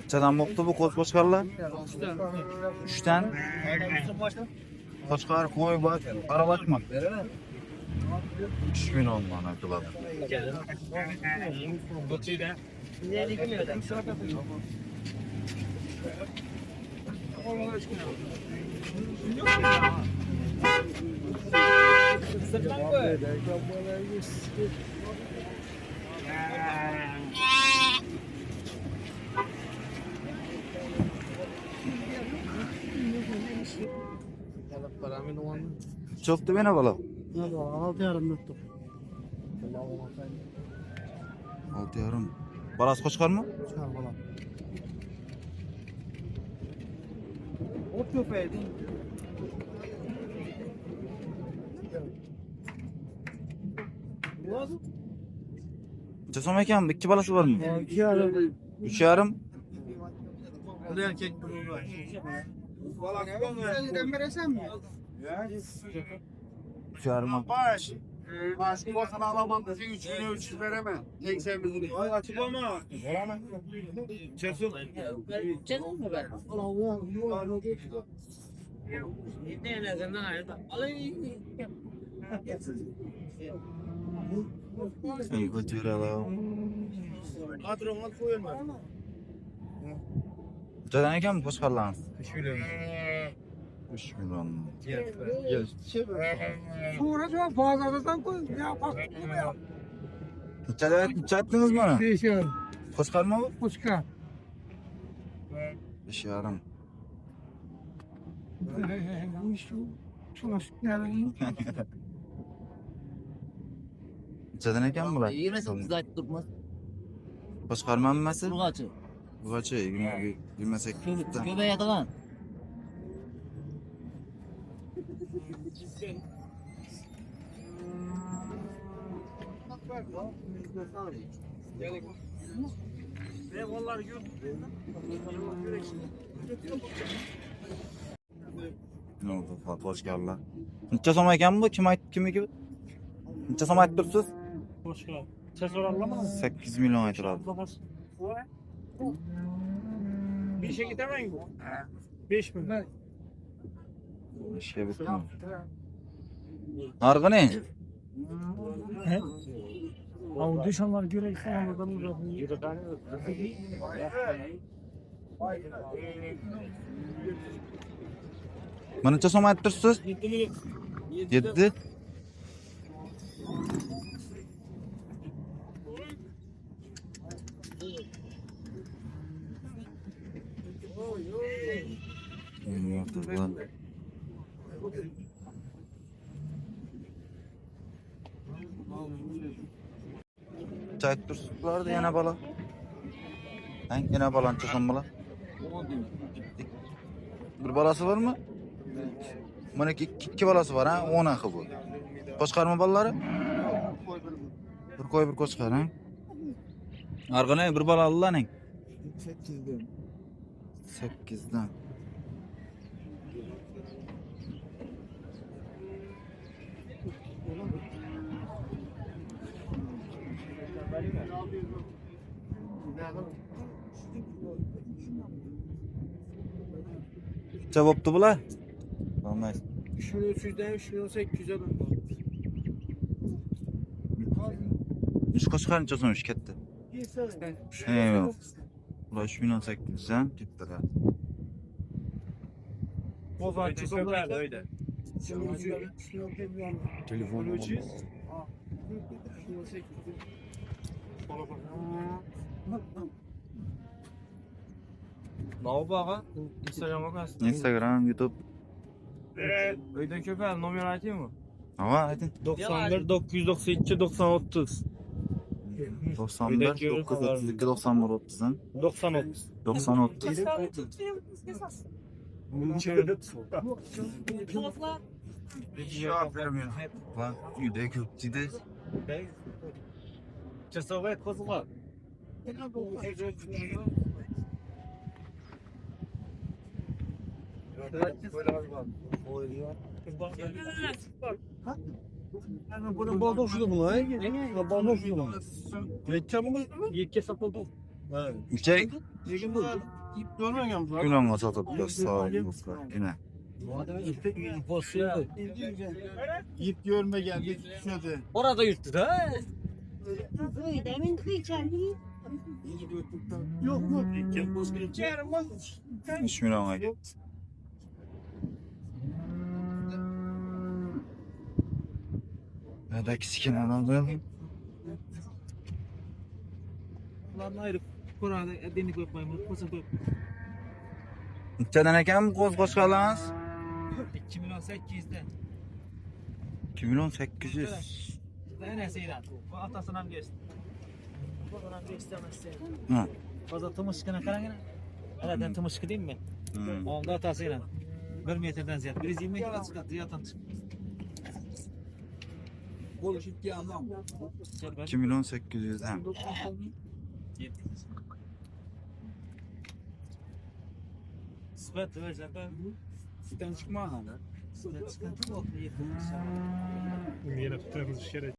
Çadan boktu bu koçkarlar? 3'ten. Koçkar koy bak, aralaşma. 3000 olman akıladı. Çok da bana bala. 6,5. Balası koçkar mı? Ot köpeği değil. Çasam ekan 2 balası var mı? 2,5. 3,5. Bu erkek bunu var. Sen veresen mi? 3,5. Baş. Başka bakana alamam da 3.300 veremem. Tek sen bizim. Ay açıklama. Veremem. Çesul. Canım mı ben? Ne azından ayrıldı. Alayım. İyi götürelim. Kadrona koyulma. Çadan ekan koçkarlarınız? 3 milyon. 3 milyon. Sonra çok fazladan koy. Ya bak bu ya. Çattınız mı onu? Değişiyor. Koçkar mı bu? Uçka. 5,5. Şuna yani. Çadan ekan bular? Yemezsin kız ayıp durmaz. Koçkarma mı? Burgaçı. Bu kaçı? 28. Göbeğe yakalan. Eyvallah yürü. Ne oldu? Fatih hoş geldin. Neçe soma ekan bu? Kimi gibi? Neçe soma ayttırsız? Hoş geldin. Ses oralama. 8 milyon aytıradi. Bir şey gidemeyin mi? 5 mi? İşe bitmiyor. Argı ne? Ama düşanlar göre falan oradan uzak. Bana neçe soma ayttırsız? 7. Çayt tursuzlardı yana bala. Hangi yana balan çıkın bala? Bir balası var mı? Bana iki balası var ha, 10 akı bu. Koçkar mı balaları? Bir koy bir koçkar ha. Argı ne? Bir bala Allah ne? 8'den. Cevaptı bula. Olmaz. 3.300'den 3.800'e dön. 3 koçkar neçe sonuç ketdi? Eyvallah. Ulan 3.800'den gitti ha. Bozatçı söver öyle. Telefon 300. Ne oldu ağa? Instagram'a kalsın. Instagram, YouTube. Öyden köpeğin numara atayım mı? Ama hadi. 91 992 90 30. 91 932 91 30'dan 90 30. 90 30. Cevap vermiyor. Lan yüde köpçüde. Çesavaya kozula. Bunun balda uçtu bunu. Balda uçtu bunu. Geçeceğim bunu. Yetke satıldı. Yüksek. Lekin bu ip görmegan bu. Günahına satıp sağ olun. Yine. Bu adam ipek bozuyor. İp görmegen bir düşmedi. Orada yuttu da. Demin kıyçarlı. Yok yok. İlk bozkırıcı. 3 milyon ay. Ya da kisikini alalım. Ularni ayırıp Kur'an'da dini koymayın. Koysun koy. Nechadan ekan qo'z qo'shqalarimiz? 2 milyon 800'de. 2 milyon 800. Nesiyle? Bu atasından geçti. Buradan geçti ama Ha. Fazla tımışkına karangana. Aradan tımışkı değil mi? Onda atasıyla. 1 metreden ziyade. 120 metre çıkarttı yatan çıktı. 2 milyon 800 hem. Sıfat versen ben. Sıfat çıkma. Sıfat çıkma. Yine tutarız şere.